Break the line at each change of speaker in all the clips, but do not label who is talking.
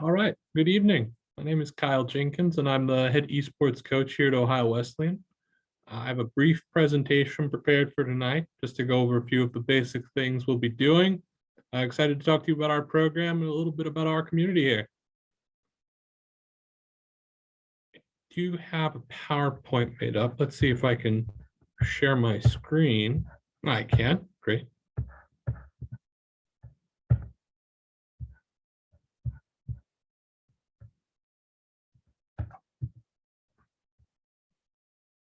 All right, good evening. My name is Kyle Jenkins, and I'm the head esports coach here at Ohio Wesleyan. I have a brief presentation prepared for tonight, just to go over a few of the basic things we'll be doing. Excited to talk to you about our program and a little bit about our community here. Do you have a PowerPoint made up? Let's see if I can share my screen. I can, great.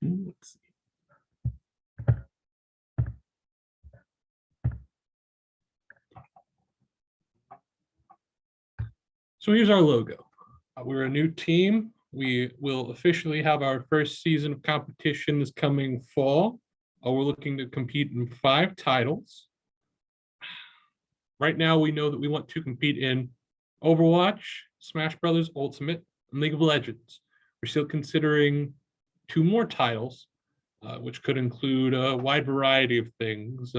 Let's see. So here's our logo. We're a new team. We will officially have our first season of competition this coming fall. We're looking to compete in 5 titles. Right now, we know that we want to compete in Overwatch, Smash Brothers Ultimate, and League of Legends. We're still considering 2 more titles, which could include a wide variety of things.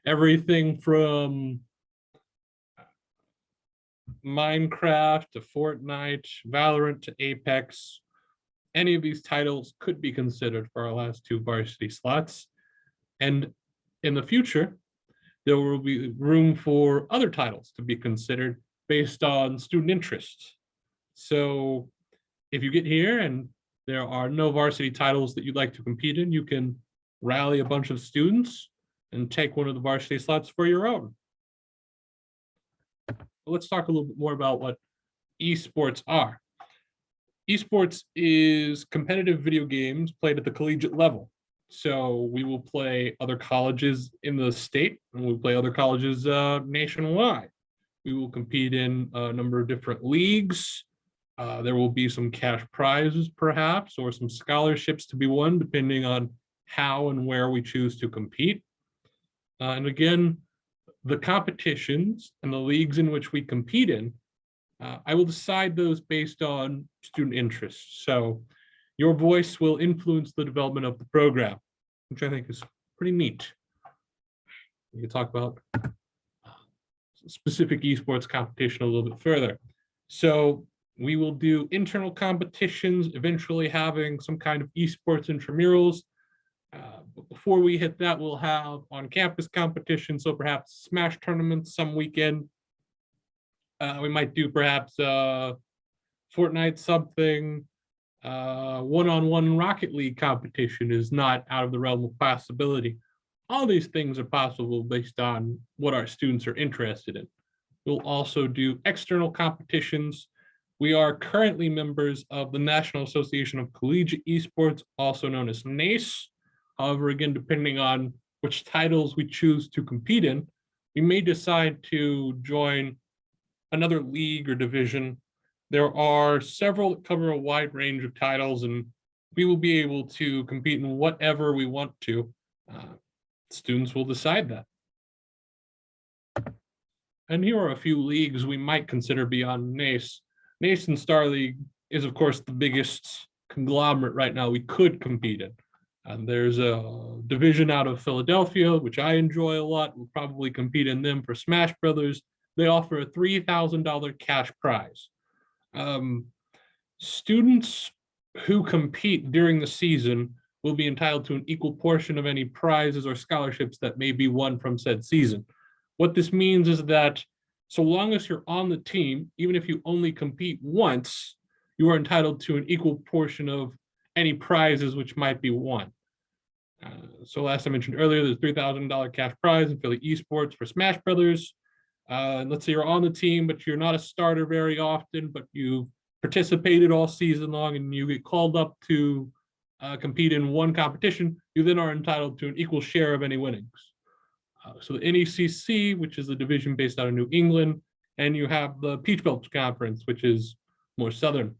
Everything from Minecraft to Fortnite, Valorant to Apex. Any of these titles could be considered for our last 2 varsity slots. And in the future, there will be room for other titles to be considered based on student interest. So if you get here and there are no varsity titles that you'd like to compete in, you can rally a bunch of students and take one of the varsity slots for your own. Let's talk a little bit more about what esports are. Esports is competitive video games played at the collegiate level. So we will play other colleges in the state, and we'll play other colleges nationwide. We will compete in a number of different leagues. There will be some cash prizes, perhaps, or some scholarships to be won, depending on how and where we choose to compete. And again, the competitions and the leagues in which we compete in, I will decide those based on student interests. So your voice will influence the development of the program, which I think is pretty neat. We can talk about specific esports competition a little bit further. So we will do internal competitions, eventually having some kind of esports intramurals. But before we hit that, we'll have on-campus competition, so perhaps Smash tournaments some weekend. We might do perhaps Fortnite something. One-on-one Rocket League competition is not out of the realm of possibility. All these things are possible based on what our students are interested in. We'll also do external competitions. We are currently members of the National Association of Collegiate Esports, also known as NACE. However, again, depending on which titles we choose to compete in, we may decide to join another league or division. There are several that cover a wide range of titles, and we will be able to compete in whatever we want to. Students will decide that. And here are a few leagues we might consider beyond NACE. NACE and Star League is, of course, the biggest conglomerate right now we could compete in. And there's a division out of Philadelphia, which I enjoy a lot. We'll probably compete in them for Smash Brothers. They offer a $3,000 cash prize. Students who compete during the season will be entitled to an equal portion of any prizes or scholarships that may be won from said season. What this means is that so long as you're on the team, even if you only compete once, you are entitled to an equal portion of any prizes which might be won. So last I mentioned earlier, there's $3,000 cash prize in Philly Esports for Smash Brothers. Let's say you're on the team, but you're not a starter very often, but you've participated all season long and you get called up to compete in one competition, you then are entitled to an equal share of any winnings. So the NECC, which is a division based out of New England, and you have the Peach Belt Conference, which is more southern.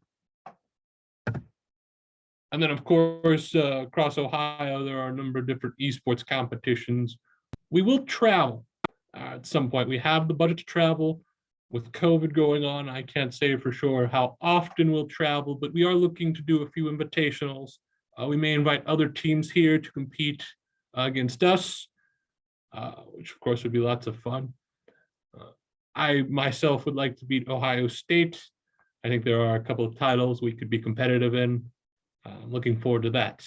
And then, of course, across Ohio, there are a number of different esports competitions. We will travel at some point. We have the budget to travel. With COVID going on, I can't say for sure how often we'll travel, but we are looking to do a few invitationals. We may invite other teams here to compete against us, which of course would be lots of fun. I myself would like to beat Ohio State. I think there are a couple of titles we could be competitive in. I'm looking forward to that.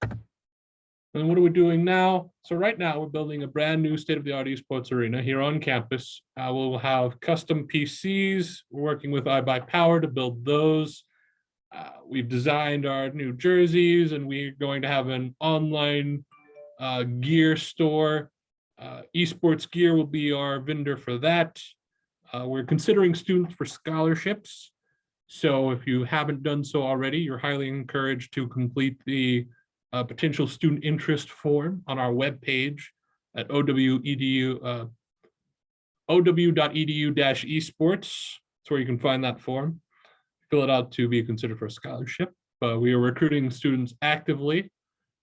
And what are we doing now? So right now we're building a brand new state-of-the-art esports arena here on campus. We'll have custom PCs. We're working with iBuyPower to build those. We've designed our new jerseys, and we're going to have an online gear store. Esports Gear will be our vendor for that. We're considering students for scholarships. So if you haven't done so already, you're highly encouraged to complete the potential student interest form on our webpage at OWU, owu.edu-esports. That's where you can find that form. Fill it out to be considered for a scholarship. We are recruiting students actively.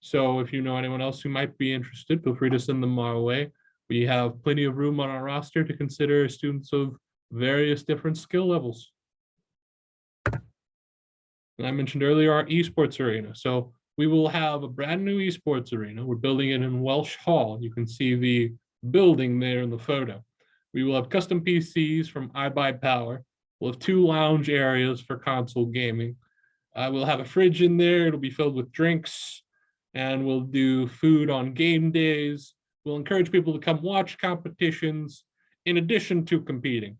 So if you know anyone else who might be interested, feel free to send them our way. We have plenty of room on our roster to consider students of various different skill levels. And I mentioned earlier our Esports Arena. So we will have a brand new Esports Arena. We're building it in Welsh Hall. You can see the building there in the photo. We will have custom PCs from iBuyPower. We'll have 2 lounge areas for console gaming. We'll have a fridge in there. It'll be filled with drinks. And we'll do food on game days. We'll encourage people to come watch competitions in addition to competing.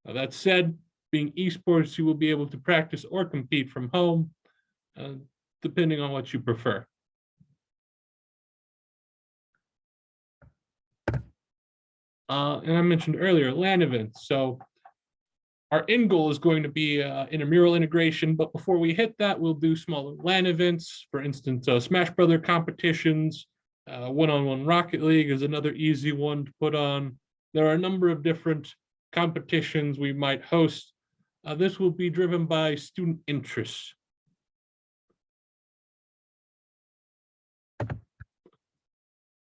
That said, being esports, you will be able to practice or compete from home, depending on what you prefer. And I mentioned earlier, LAN events. So our end goal is going to be intramural integration, but before we hit that, we'll do smaller LAN events. For instance, Smash Brother competitions, one-on-one Rocket League is another easy one to put on. There are a number of different competitions we might host. This will be driven by student interests.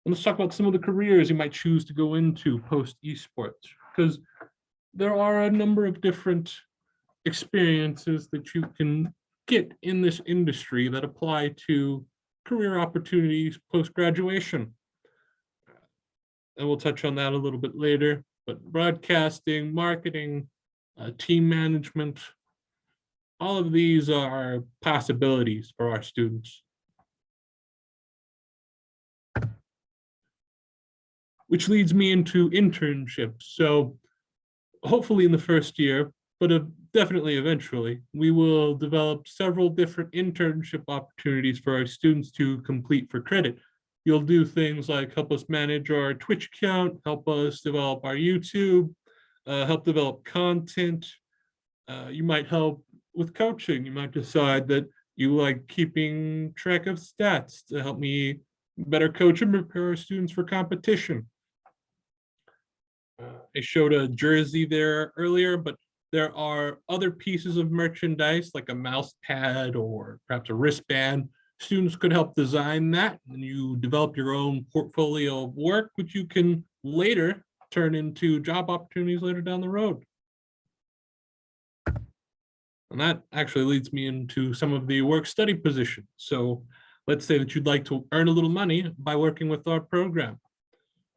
Let's talk about some of the careers you might choose to go into post esports, because there are a number of different experiences that you can get in this industry that apply to career opportunities post-graduation. And we'll touch on that a little bit later, but broadcasting, marketing, team management, all of these are possibilities for our students. Which leads me into internships. So hopefully in the first year, but definitely eventually, we will develop several different internship opportunities for our students to complete for credit. You'll do things like help us manage our Twitch account, help us develop our YouTube, help develop content. You might help with coaching. You might decide that you like keeping track of stats to help me better coach and prepare our students for competition. I showed a jersey there earlier, but there are other pieces of merchandise like a mouse pad or perhaps a wristband. Students could help design that, and you develop your own portfolio of work, which you can later turn into job opportunities later down the road. And that actually leads me into some of the work-study positions. So let's say that you'd like to earn a little money by working with our program.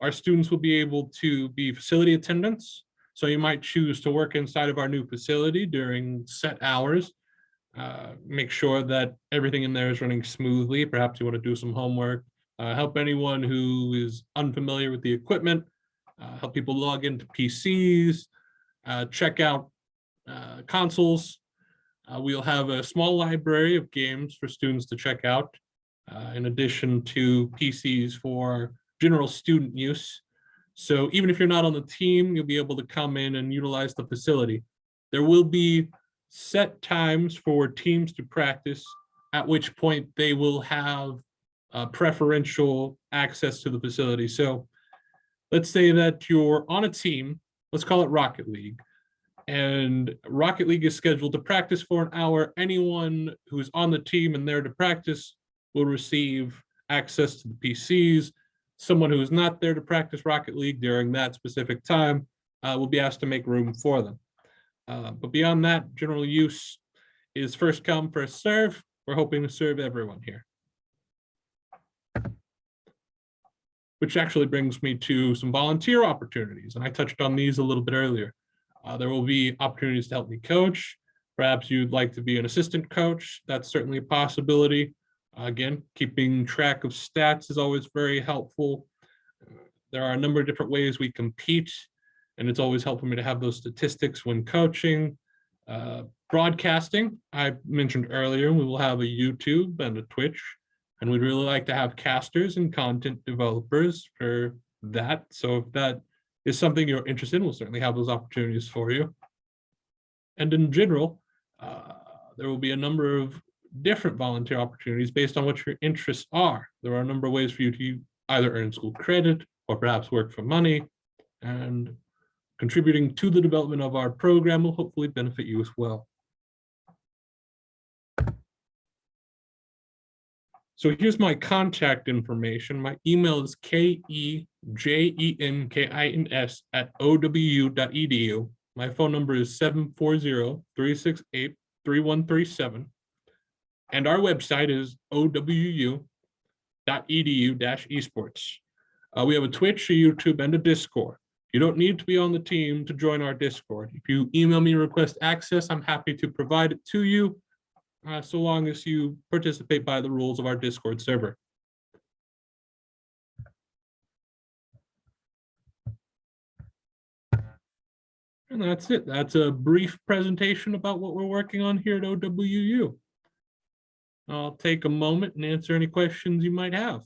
Our students will be able to be facility attendants. So you might choose to work inside of our new facility during set hours. Make sure that everything in there is running smoothly. Perhaps you want to do some homework, help anyone who is unfamiliar with the equipment, help people log into PCs, check out consoles. We'll have a small library of games for students to check out, in addition to PCs for general student use. So even if you're not on the team, you'll be able to come in and utilize the facility. There will be set times for teams to practice, at which point they will have preferential access to the facility. So let's say that you're on a team, let's call it Rocket League, and Rocket League is scheduled to practice for an hour. Anyone who's on the team and there to practice will receive access to the PCs. Someone who is not there to practice Rocket League during that specific time will be asked to make room for them. But beyond that, general use is first come, first serve. We're hoping to serve everyone here. which actually brings me to some volunteer opportunities. And I touched on these a little bit earlier. There will be opportunities to help me coach. Perhaps you'd like to be an assistant coach. That's certainly a possibility. Again, keeping track of stats is always very helpful. There are a number of different ways we compete, and it's always helpful for me to have those statistics when coaching. Broadcasting, I mentioned earlier, we will have a YouTube and a Twitch, and we'd really like to have casters and content developers for that. So if that is something you're interested in, we'll certainly have those opportunities for you. And in general, there will be a number of different volunteer opportunities based on what your interests are. There are a number of ways for you to either earn school credit or perhaps work for money, and contributing to the development of our program will hopefully benefit you as well. So here's my contact information. My email is kejenkins@owu.edu. My phone number is 740-368-3137. And our website is owu.edu-esports. We have a Twitch, a YouTube, and a Discord. You don't need to be on the team to join our Discord. If you email me and request access, I'm happy to provide it to you, so long as you participate by the rules of our Discord server. And that's it. That's a brief presentation about what we're working on here at OWU. I'll take a moment and answer any questions you might have.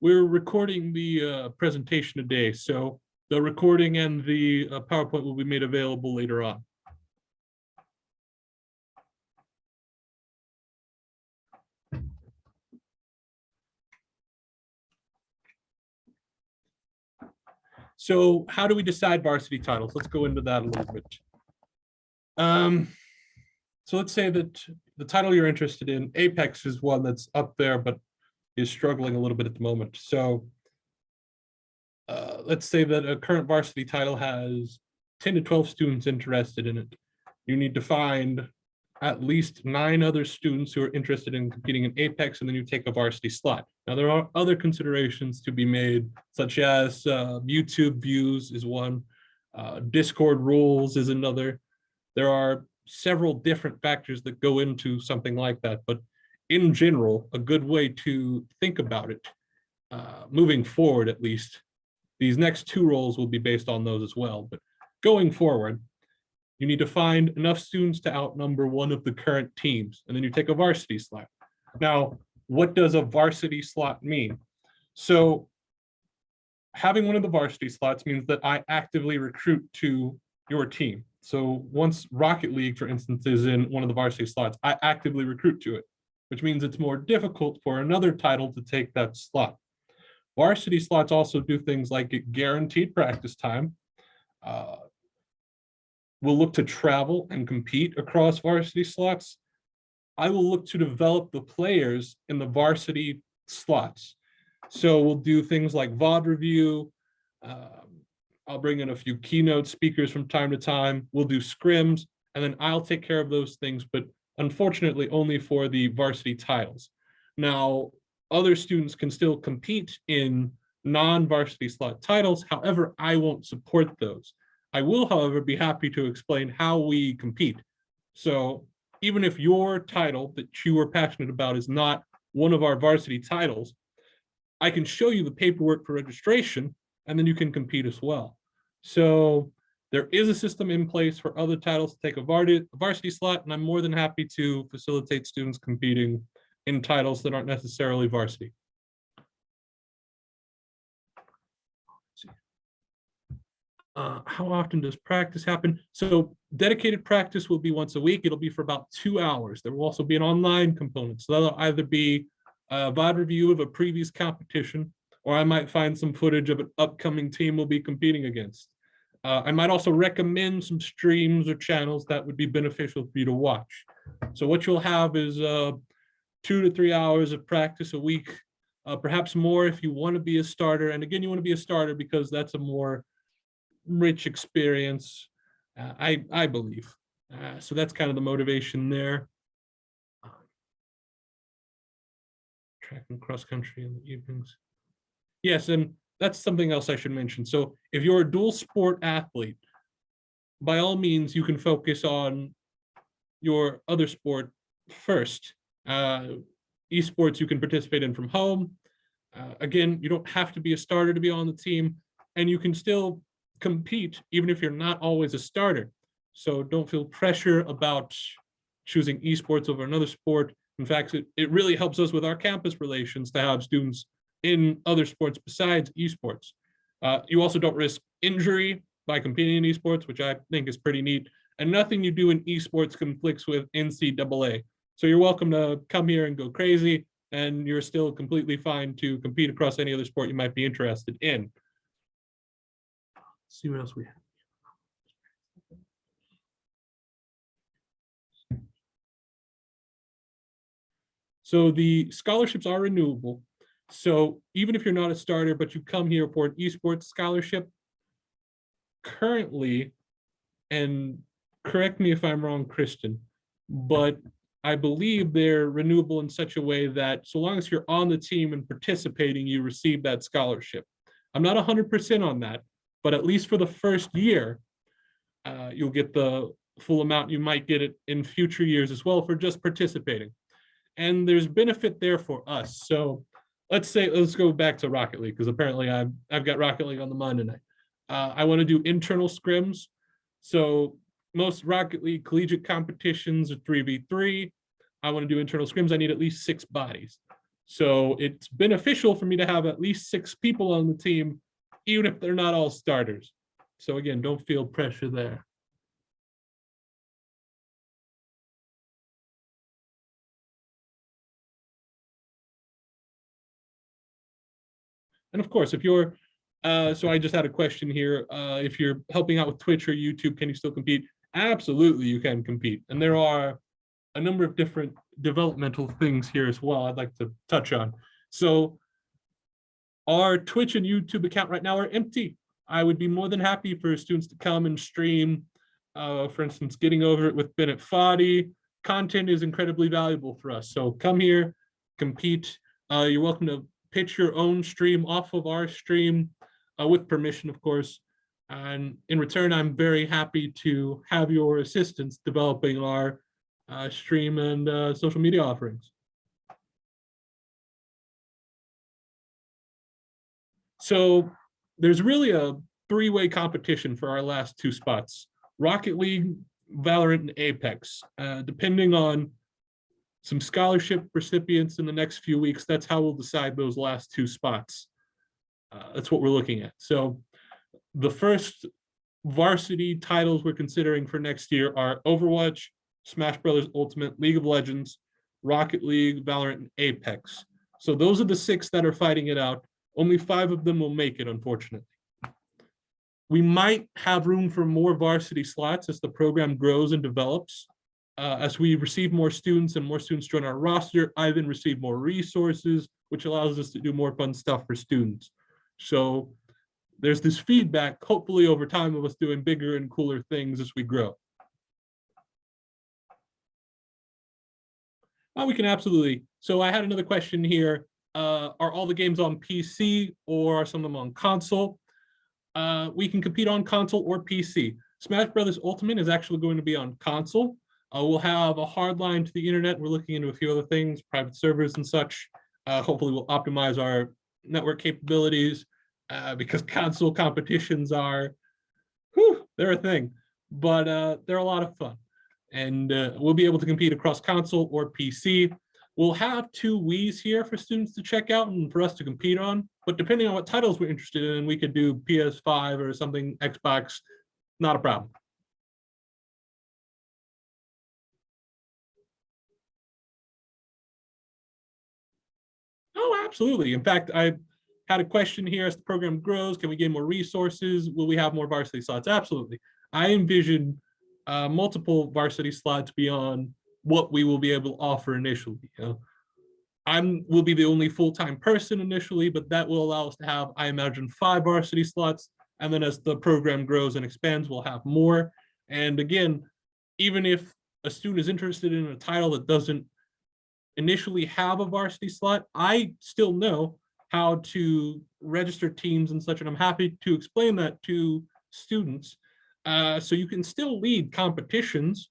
We're recording the presentation today, so the recording and the PowerPoint will be made available later on. So how do we decide varsity titles? Let's go into that a little bit. So let's say that the title you're interested in, Apex, is one that's up there, but is struggling a little bit at the moment. So let's say that a current varsity title has 10 to 12 students interested in it. You need to find at least 9 other students who are interested in competing in Apex, and then you take a varsity slot. Now, there are other considerations to be made, such as YouTube views is one, Discord rules is another. There are several different factors that go into something like that, but in general, a good way to think about it, moving forward at least, these next 2 roles will be based on those as well. But going forward, you need to find enough students to outnumber one of the current teams, and then you take a varsity slot. Now, what does a varsity slot mean? So having one of the varsity slots means that I actively recruit to your team. So once Rocket League, for instance, is in one of the varsity slots, I actively recruit to it, which means it's more difficult for another title to take that slot. Varsity slots also do things like get guaranteed practice time. We'll look to travel and compete across varsity slots. I will look to develop the players in the varsity slots. So we'll do things like VOD review. I'll bring in a few keynote speakers from time to time. We'll do scrims, and then I'll take care of those things, but unfortunately only for the varsity titles. Now, other students can still compete in non-varsity slot titles. However, I won't support those. I will, however, be happy to explain how we compete. So even if your title that you are passionate about is not one of our varsity titles, I can show you the paperwork for registration, and then you can compete as well. So there is a system in place for other titles to take a varsity slot, and I'm more than happy to facilitate students competing in titles that aren't necessarily varsity. How often does practice happen? So dedicated practice will be once a week. It'll be for about 2 hours. There will also be an online component. So that'll either be a VOD review of a previous competition, or I might find some footage of an upcoming team we'll be competing against. I might also recommend some streams or channels that would be beneficial for you to watch. So what you'll have is 2 to 3 hours of practice a week, perhaps more if you want to be a starter. And again, you want to be a starter because that's a more rich experience, I believe. So that's kind of the motivation there. Track and cross country in the evenings. Yes, and that's something else I should mention. So if you're a dual sport athlete, by all means, you can focus on your other sport first. Esports you can participate in from home. Again, you don't have to be a starter to be on the team, and you can still compete even if you're not always a starter. So don't feel pressure about choosing esports over another sport. In fact, it really helps us with our campus relations to have students in other sports besides esports. You also don't risk injury by competing in esports, which I think is pretty neat. And nothing you do in esports conflicts with NCAA. So you're welcome to come here and go crazy, and you're still completely fine to compete across any other sport you might be interested in. Let's see what else we have. So the scholarships are renewable. So even if you're not a starter, but you come here for an esports scholarship, currently, and correct me if I'm wrong, Kristen, but I believe they're renewable in such a way that so long as you're on the team and participating, you receive that scholarship. I'm not 100% on that, but at least for the first year, you'll get the full amount. You might get it in future years as well for just participating. And there's benefit there for us. So let's go back to Rocket League, because apparently I've got Rocket League on the mind tonight. I want to do internal scrims. So most Rocket League collegiate competitions are 3v3. I want to do internal scrims. I need at least 6 bodies. So it's beneficial for me to have at least 6 people on the team, even if they're not all starters. So again, don't feel pressure there. And of course, if you're, so I just had a question here. If you're helping out with Twitch or YouTube, can you still compete? Absolutely, you can compete. And there are a number of different developmental things here as well I'd like to touch on. So our Twitch and YouTube account right now are empty. I would be more than happy for students to come and stream. For instance, getting over it with Bennett Foddy. Content is incredibly valuable for us. So come here, compete. You're welcome to pitch your own stream off of our stream with permission, of course. And in return, I'm very happy to have your assistance developing our stream and social media offerings. So there's really a 3-way competition for our last 2 spots: Rocket League, Valorant, and Apex. Depending on some scholarship recipients in the next few weeks, that's how we'll decide those last 2 spots. That's what we're looking at. So the first varsity titles we're considering for next year are Overwatch, Smash Brothers Ultimate, League of Legends, Rocket League, Valorant, and Apex. So those are the 6 that are fighting it out. Only 5 of them will make it, unfortunately. We might have room for more varsity slots as the program grows and develops. As we receive more students and more students join our roster, I then receive more resources, which allows us to do more fun stuff for students. So there's this feedback, hopefully over time, of us doing bigger and cooler things as we grow. We can absolutely. So I had another question here. Are all the games on PC or are some of them on console? We can compete on console or PC. Smash Brothers Ultimate is actually going to be on console. We'll have a hard line to the internet. We're looking into a few other things, private servers and such. Hopefully we'll optimize our network capabilities because console competitions are, they're a thing, but they're a lot of fun. And we'll be able to compete across console or PC. We'll have 2 Wiis here for students to check out and for us to compete on, but depending on what titles we're interested in, we could do PS5 or something, Xbox, not a problem. Oh, absolutely. In fact, had a question here: as the program grows, can we gain more resources? Will we have more varsity slots? Absolutely. I envision multiple varsity slots beyond what we will be able to offer initially. Will be the only full-time person initially, but that will allow us to have, I imagine, 5 varsity slots. And then as the program grows and expands, we'll have more. And again, even if a student is interested in a title that doesn't initially have a varsity slot, I still know how to register teams and such, and I'm happy to explain that to students. So you can still lead competitions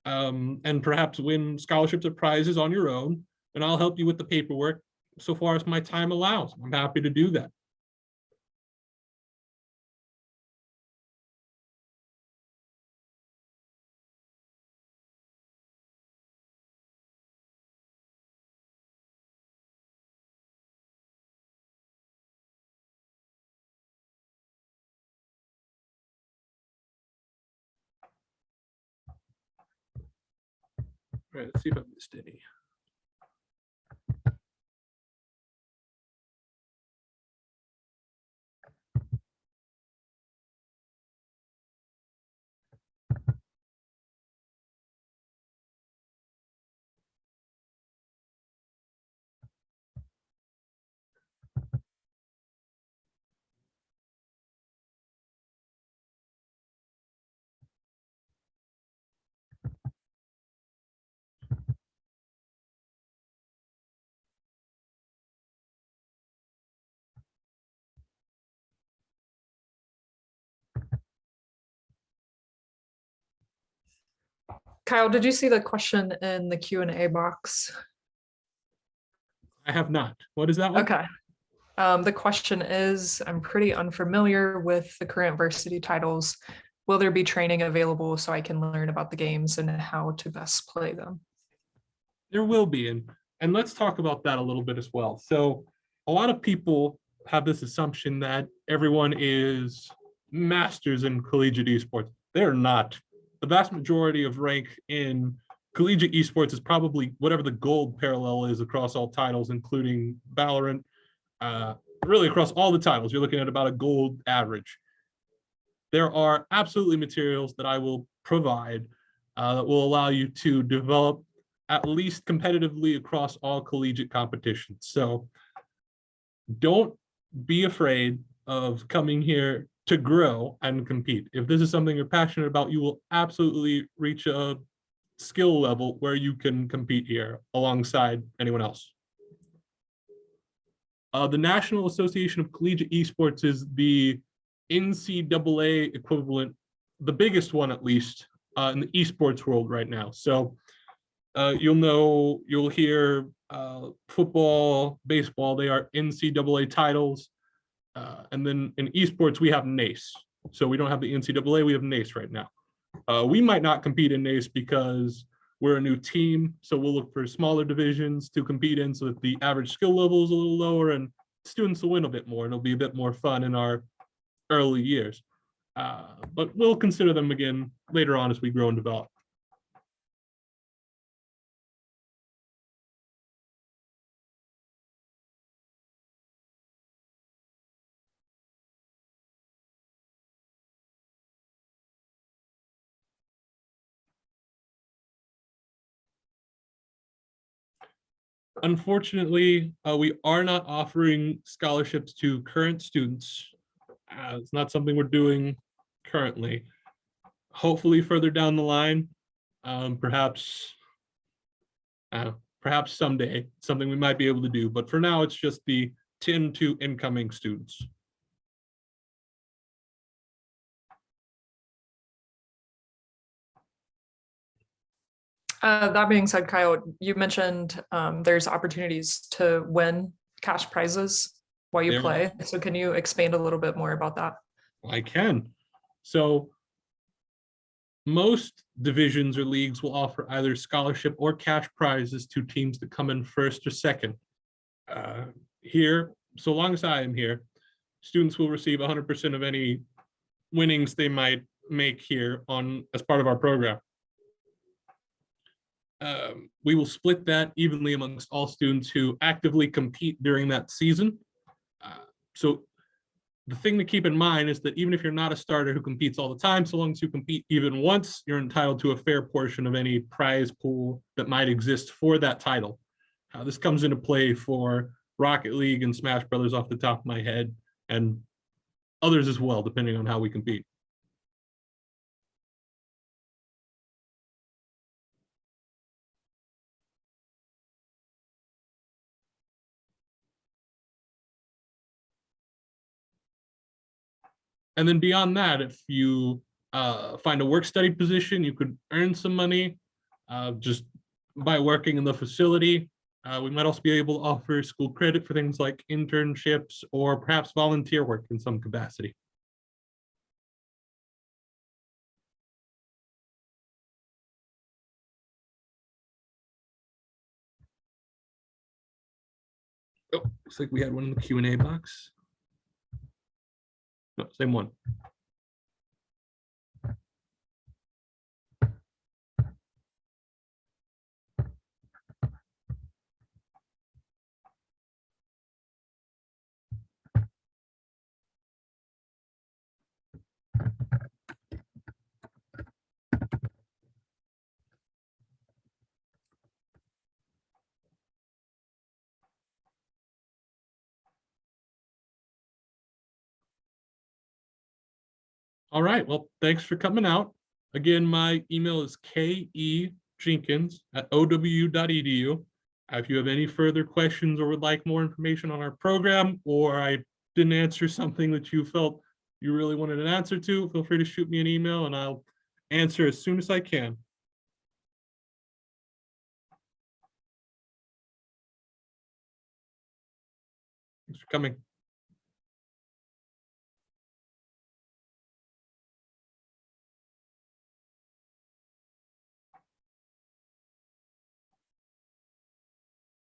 and perhaps win scholarships or prizes on your own, and I'll help you with the paperwork so far as my time allows. I'm happy to do that. All right, let's see if I missed any.
Kyle, did you see the question in the Q&A box?
I have not. What is that one?
Okay. The question is, I'm pretty unfamiliar with the current varsity titles. Will there be training available so I can learn about the games and how to best play them?
There will be, and let's talk about that a little bit as well. So a lot of people have this assumption that everyone is masters in collegiate esports. They're not. The vast majority of rank in collegiate esports is probably whatever the gold parallel is across all titles, including Valorant. Really across all the titles, you're looking at about a gold average. There are absolutely materials that I will provide that will allow you to develop at least competitively across all collegiate competitions. So don't be afraid of coming here to grow and compete. If this is something you're passionate about, you will absolutely reach a skill level where you can compete here alongside anyone else. The National Association of Collegiate Esports is the NCAA equivalent, the biggest one at least, in the esports world right now. So you'll hear football, baseball, they are NCAA titles. And then in esports, we have NACE. So we don't have the NCAA, we have NACE right now. We might not compete in NACE because we're a new team. So we'll look for smaller divisions to compete in so that the average skill level is a little lower and students will win a bit more and it'll be a bit more fun in our early years. But we'll consider them again later on as we grow and develop. Unfortunately, we are not offering scholarships to current students. It's not something we're doing currently. Hopefully further down the line, perhaps someday, something we might be able to do. But for now, it's just the 10 to incoming students.
That being said, Kyle, you mentioned there's opportunities to win cash prizes while you play. So can you expand a little bit more about that?
I can. So most divisions or leagues will offer either scholarship or cash prizes to teams that come in first or second. Here, so long as I am here, students will receive 100% of any winnings they might make here as part of our program. We will split that evenly amongst all students who actively compete during that season. So the thing to keep in mind is that even if you're not a starter who competes all the time, so long as you compete even once, you're entitled to a fair portion of any prize pool that might exist for that title. This comes into play for Rocket League and Smash Brothers off the top of my head, and others as well, depending on how we compete. And then beyond that, if you find a work study position, you could earn some money just by working in the facility. We might also be able to offer school credit for things like internships or perhaps volunteer work in some capacity. Oh, looks like we had one in the Q&A box. No, same one. All right, well, thanks for coming out. Again, my email is kejenkins@owu.edu. If you have any further questions or would like more information on our program, or I didn't answer something that you felt you really wanted an answer to, feel free to shoot me an email and I'll answer as soon as I can. Thanks for coming.